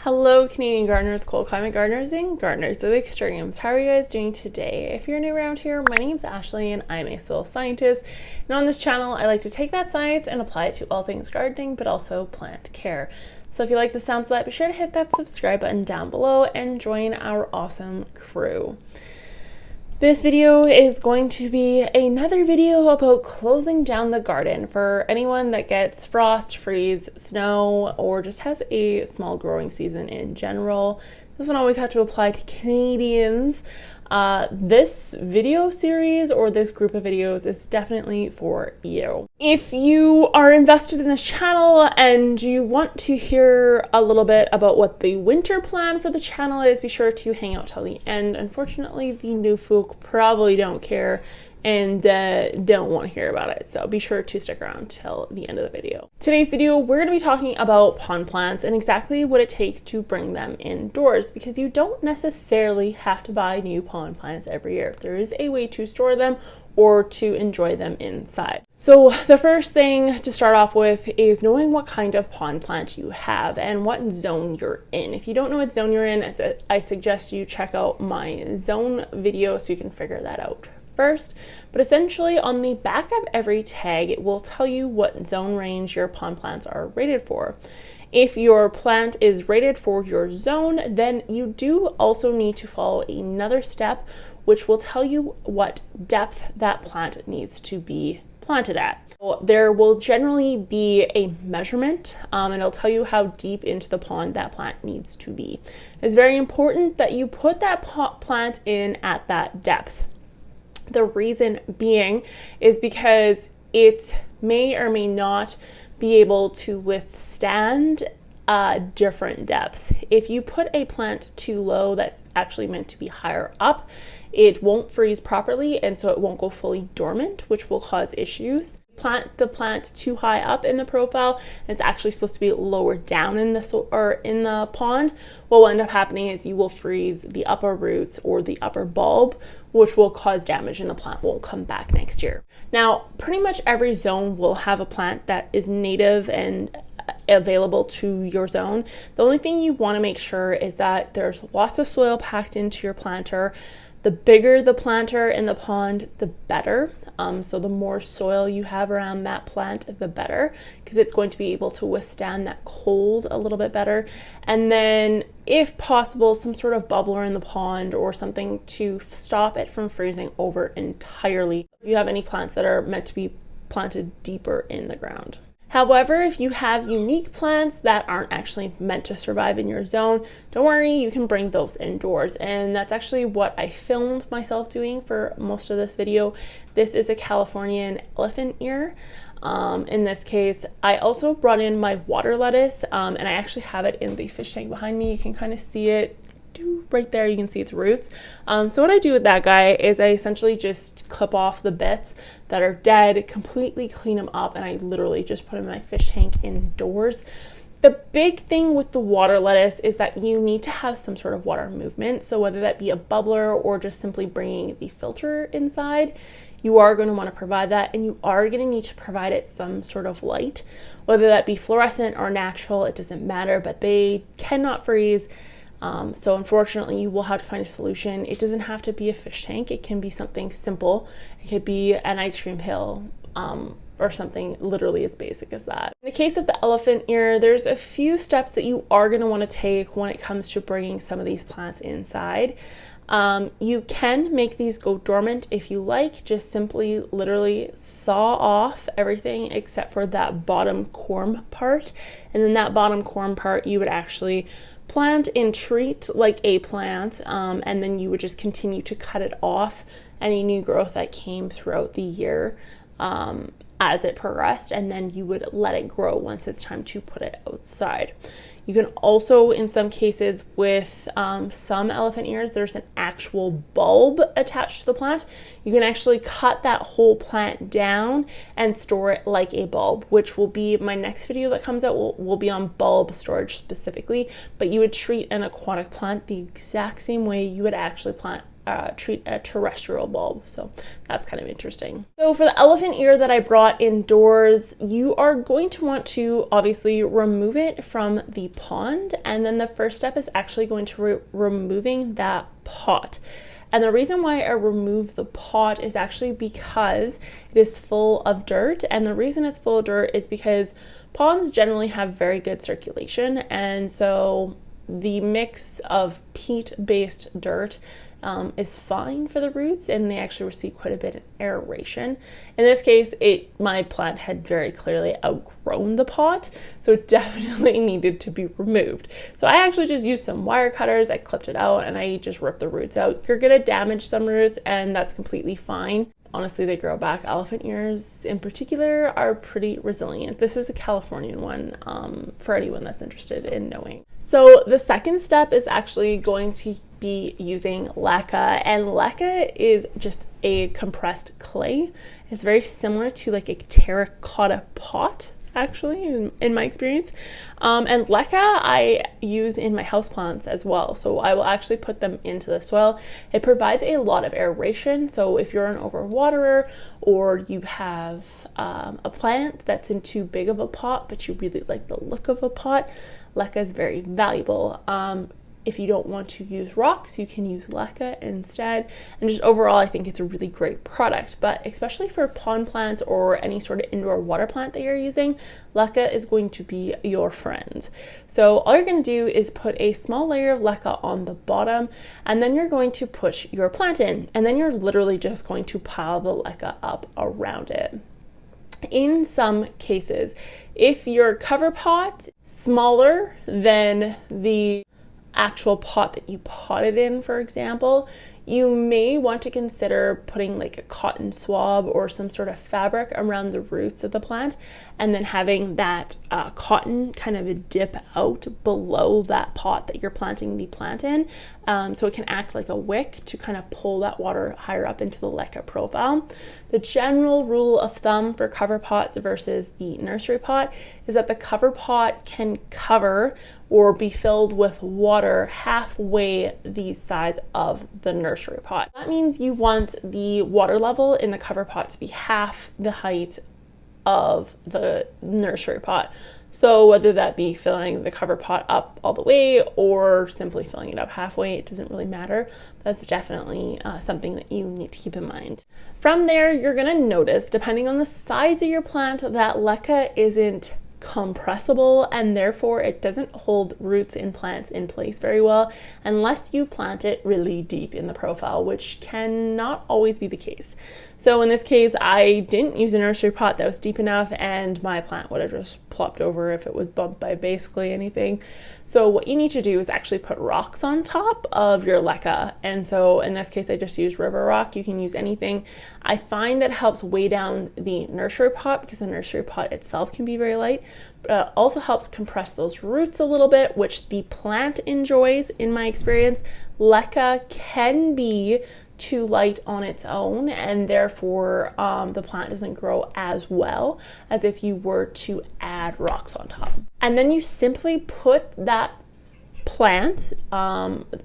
Hello Canadian gardeners, cold climate gardeners, and gardeners of the extremes. How are you guys doing today? If you're new around here, my name's Ashley and I'm a soil scientist. And on this channel, I like to take that science and apply it to all things gardening, but also plant care. So if you like the sounds of that, be sure to hit that subscribe button down below and join our awesome crew. This video is going to be another video about closing down the garden for anyone that gets frost, freeze, snow, or just has a small growing season in general. Doesn't always have to apply to Canadians. This video series or this group of videos is definitely for you. If you are invested in this channel and you want to hear a little bit about what the winter plan for the channel is, be sure to hang out till the end. Unfortunately, the new folk probably don't care and don't want to hear about it, so be sure to stick around till the end of the video. Today's video, we're going to be talking about pond plants and exactly what it takes to bring them indoors, because you don't necessarily have to buy new pond plants every year. There is a way to store them or to enjoy them inside. So the first thing to start off with is knowing what kind of pond plant you have and what zone you're in. If you don't know what zone you're in, I suggest you check out my zone video so you can figure that out first. But essentially on the back of every tag, it will tell you what zone range your pond plants are rated for. If your plant is rated for your zone, then you do also need to follow another step, which will tell you what depth that plant needs to be planted at. There will generally be a measurement and it'll tell you how deep into the pond that plant needs to be. It's very important that you put that plant in at that depth. The reason being is because it may or may not be able to withstand different depths. If you put a plant too low that's actually meant to be higher up, it won't freeze properly and so it won't go fully dormant, which will cause issues. Plant the plant too high up in the profile and it's actually supposed to be lower down in the pond, what will end up happening is you will freeze the upper roots or the upper bulb, which will cause damage and the plant won't come back next year. Now, pretty much every zone will have a plant that is native and available to your zone. The only thing you want to make sure is that there's lots of soil packed into your planter. The bigger the planter in the pond, the better. So the more soil you have around that plant, the better, because it's going to be able to withstand that cold a little bit better. And then if possible, some sort of bubbler in the pond or something to stop it from freezing over entirely. If you have any plants that are meant to be planted deeper in the ground. However, if you have unique plants that aren't actually meant to survive in your zone, don't worry, you can bring those indoors. And that's actually what I filmed myself doing for most of this video. This is a Californian elephant ear. In this case, I also brought in my water lettuce and I actually have it in the fish tank behind me. You can kind of see it. Right there you can see its roots. So what I do with that guy is I essentially just clip off the bits that are dead, completely clean them up, and I literally just put them in my fish tank indoors. The big thing with the water lettuce is that you need to have some sort of water movement. So whether that be a bubbler or just simply bringing the filter inside, you are going to want to provide that, and you are going to need to provide it some sort of light, whether that be fluorescent or natural, it doesn't matter, but they cannot freeze. So unfortunately, you will have to find a solution. It doesn't have to be a fish tank. It can be something simple. It could be an ice cream hill or something literally as basic as that. In the case of the elephant ear, there's a few steps that you are going to want to take when it comes to bringing some of these plants inside. You can make these go dormant if you like. Just simply literally saw off everything except for that bottom corm part. And then that bottom corm part you would actually plant and treat like a plant, and then you would just continue to cut it off, any new growth that came throughout the year as it progressed, and then you would let it grow once it's time to put it outside. You can also, in some cases with some elephant ears, there's an actual bulb attached to the plant. You can actually cut that whole plant down and store it like a bulb, which will be my next video that comes out will be on bulb storage specifically, but you would treat an aquatic plant the exact same way you would actually treat a terrestrial bulb. So that's kind of interesting. So for the elephant ear that I brought indoors, you are going to want to obviously remove it from the pond. And then the first step is actually going to removing that pot. And the reason why I remove the pot is actually because it is full of dirt. And the reason it's full of dirt is because ponds generally have very good circulation. And so the mix of peat-based dirt is fine for the roots, and they actually receive quite a bit of aeration. In this case, my plant had very clearly outgrown the pot, so it definitely needed to be removed. So I actually just used some wire cutters, I clipped it out, and I just ripped the roots out. You're gonna damage some roots, and that's completely fine. Honestly, they grow back. Elephant ears in particular are pretty resilient. This is a Californian one, for anyone that's interested in knowing. So the second step is actually going to be using Leca, and Leca is just a compressed clay. It's very similar to like a terracotta pot, actually, in my experience. And Leca I use in my houseplants as well. So I will actually put them into the soil. It provides a lot of aeration. So if you're an overwaterer, or you have a plant that's in too big of a pot, but you really like the look of a pot, Leca is very valuable. If you don't want to use rocks, you can use Leca instead. And just overall, I think it's a really great product. But especially for pond plants or any sort of indoor water plant that you're using, Leca is going to be your friend. So all you're going to do is put a small layer of Leca on the bottom, and then you're going to push your plant in. And then you're literally just going to pile the Leca up around it. In some cases, if your cover pot is smaller than the actual pot that you potted in, for example, you may want to consider putting like a cotton swab or some sort of fabric around the roots of the plant, and then having that cotton kind of dip out below that pot that you're planting the plant in, so it can act like a wick to kind of pull that water higher up into the Leca profile. The general rule of thumb for cover pots versus the nursery pot is that the cover pot can cover or be filled with water halfway the size of the nursery pot. That means you want the water level in the cover pot to be half the height of the nursery pot. So whether that be filling the cover pot up all the way or simply filling it up halfway, it doesn't really matter. That's definitely something that you need to keep in mind. From there, you're gonna notice, depending on the size of your plant, that Leca isn't compressible, and therefore it doesn't hold roots in plants in place very well unless you plant it really deep in the profile, which cannot always be the case. So in this case, I didn't use a nursery pot that was deep enough, and my plant would have just plopped over if it was bumped by basically anything. So what you need to do is actually put rocks on top of your Leca. And so in this case, I just used river rock. You can use anything. I find that helps weigh down the nursery pot because the nursery pot itself can be very light, but it also helps compress those roots a little bit, which the plant enjoys in my experience. Leca can be too light on its own, and therefore the plant doesn't grow as well as if you were to add rocks on top. And then you simply put that plant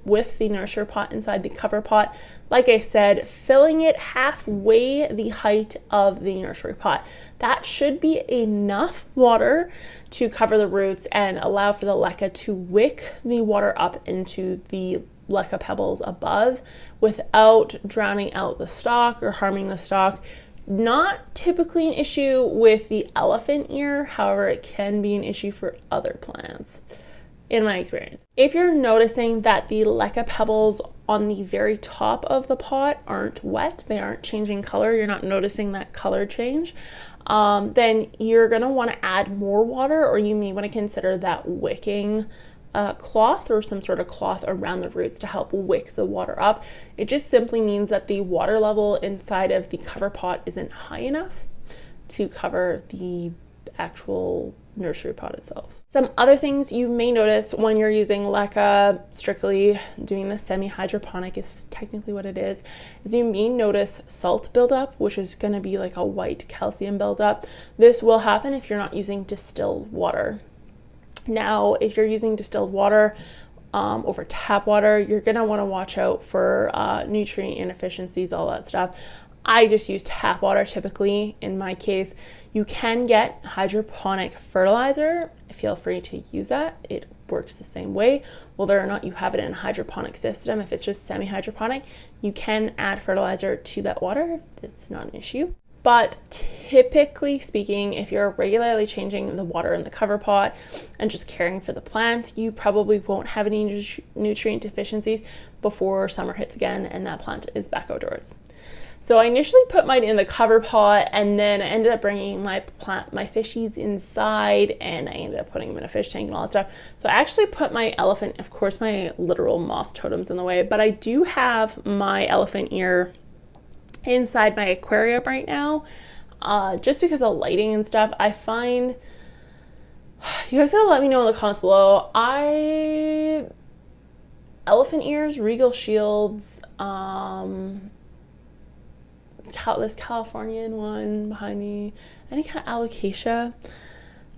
with the nursery pot inside the cover pot, like I said, filling it halfway the height of the nursery pot. That should be enough water to cover the roots and allow for the Leca to wick the water up into the Leca pebbles above without drowning out the stalk or harming the stalk. Not typically an issue with the elephant ear, however, it can be an issue for other plants, in my experience. If you're noticing that the Leca pebbles on the very top of the pot aren't wet, they aren't changing color, you're not noticing that color change, then you're gonna wanna add more water, or you may wanna consider that wicking cloth or some sort of cloth around the roots to help wick the water up. It just simply means that the water level inside of the cover pot isn't high enough to cover the actual nursery pot itself. Some other things you may notice when you're using Leca, strictly doing the semi-hydroponic is technically what it is you may notice salt buildup, which is going to be like a white calcium buildup. This will happen if you're not using distilled water. Now, if you're using distilled water, over tap water. You're gonna want to watch out for nutrient inefficiencies, all that stuff. I just use tap water typically in my case. You can get hydroponic fertilizer. Feel free to use that. It works the same way, whether or not you have it in a hydroponic system. If it's just semi-hydroponic, you can add fertilizer to that water. It's not an issue. But typically speaking, if you're regularly changing the water in the cover pot and just caring for the plant, you probably won't have any nutrient deficiencies before summer hits again and that plant is back outdoors. So I initially put mine in the cover pot, and then I ended up bringing my fishies inside, and I ended up putting them in a fish tank and all that stuff. So I actually put my elephant, of course my literal moss totem's in the way, but I do have my elephant ear inside my aquarium right now, just because of lighting and stuff. I find, you guys gotta let me know in the comments below, elephant ears, regal shields, this Californian one behind me, any kind of alocasia,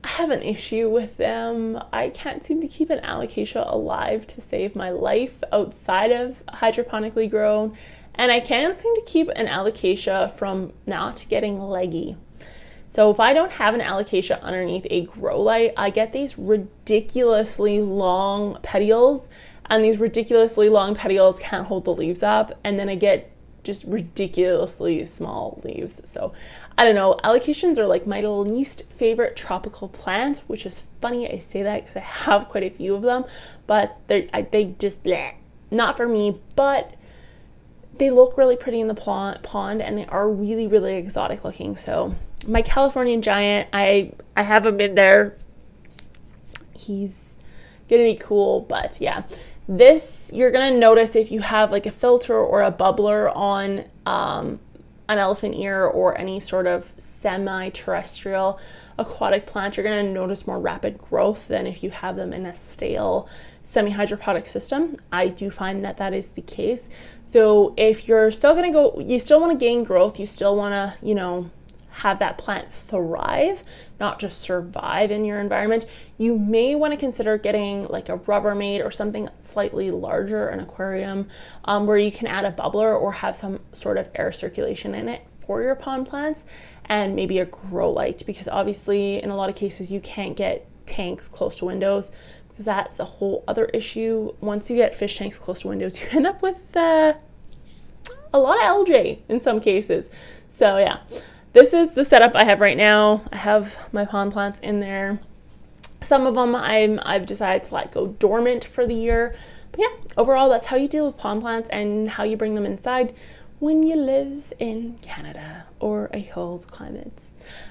I have an issue with them. I can't seem to keep an alocasia alive to save my life outside of hydroponically grown, and I can't seem to keep an alocasia from not getting leggy. So if I don't have an alocasia underneath a grow light, I get these ridiculously long petioles, and these ridiculously long petioles can't hold the leaves up, and then I get just ridiculously small leaves. So I don't know, alocasians are like my least favorite tropical plant, which is funny I say that because I have quite a few of them, but they just bleh, not for me. But they look really pretty in the pond, and they are really, really exotic looking. So my Californian giant, I have him in there. He's gonna be cool, but yeah. This, you're gonna notice if you have like a filter or a bubbler on an elephant ear or any sort of semi-terrestrial aquatic plant, you're gonna notice more rapid growth than if you have them in a stale semi-hydroponic system. I do find that that is the case. So if you're still gonna go, you still wanna gain growth, you still wanna, you know, have that plant thrive, not just survive in your environment, you may want to consider getting like a Rubbermaid or something slightly larger, an aquarium, where you can add a bubbler or have some sort of air circulation in it for your pond plants, and maybe a grow light, because obviously in a lot of cases you can't get tanks close to windows, because that's a whole other issue. Once you get fish tanks close to windows, you end up with a lot of algae in some cases. So yeah. This is the setup I have right now. I have my pond plants in there. Some of them I've decided to let go dormant for the year. But yeah, overall, that's how you deal with pond plants and how you bring them inside when you live in Canada or a cold climate.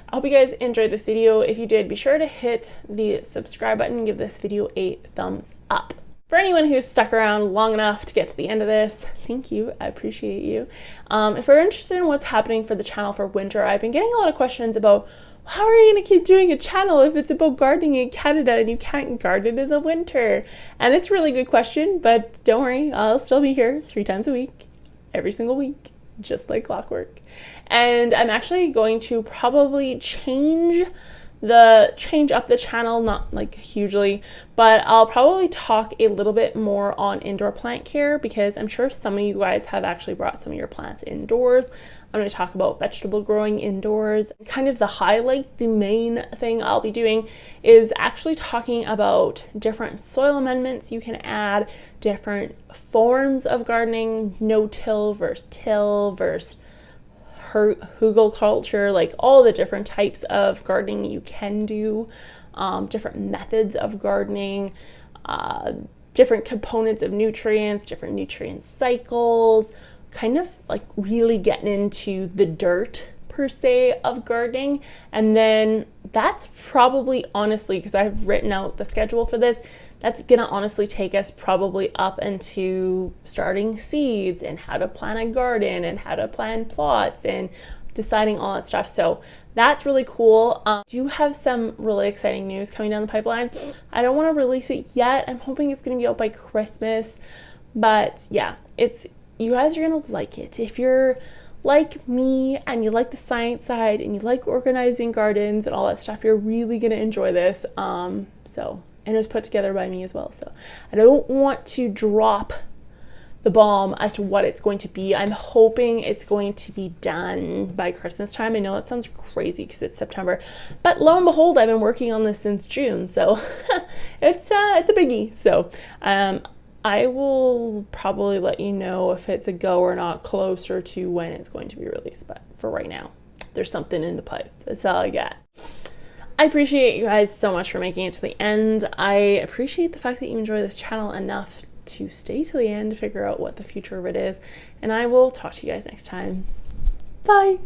I hope you guys enjoyed this video. If you did, be sure to hit the subscribe button, give this video a thumbs up. For anyone who's stuck around long enough to get to the end of this, thank you, I appreciate you. If you're interested in what's happening for the channel for winter, I've been getting a lot of questions about how are you gonna keep doing a channel if it's about gardening in Canada and you can't garden in the winter? And it's a really good question, but don't worry, I'll still be here 3 times a week, every single week, just like clockwork. And I'm actually going to probably change up the channel, not like hugely, but I'll probably talk a little bit more on indoor plant care, because I'm sure some of you guys have actually brought some of your plants indoors. I'm going to talk about vegetable growing indoors. Kind of the highlight, the main thing I'll be doing is actually talking about different soil amendments you can add, different forms of gardening, no-till versus till versus hugelkultur, like all the different types of gardening you can do, different methods of gardening, different components of nutrients, different nutrient cycles, kind of like really getting into the dirt per se of gardening. And then that's probably, honestly, because I've written out the schedule for this, that's gonna honestly take us probably up into starting seeds and how to plant a garden and how to plant plots and deciding all that stuff. So that's really cool. I do have some really exciting news coming down the pipeline. I don't want to release it yet. I'm hoping it's gonna be out by Christmas, but yeah, you guys are gonna like it. If you're like me and you like the science side and you like organizing gardens and all that stuff, you're really gonna enjoy this. So and it was put together by me as well. So I don't want to drop the bomb as to what it's going to be. I'm hoping it's going to be done by Christmas time. I know that sounds crazy because it's September, but lo and behold, I've been working on this since June, so it's a biggie. So I will probably let you know if it's a go or not closer to when it's going to be released, but for right now, there's something in the pipe. That's all I got. I appreciate you guys so much for making it to the end. I appreciate the fact that you enjoy this channel enough to stay to the end to figure out what the future of it is. And I will talk to you guys next time. Bye.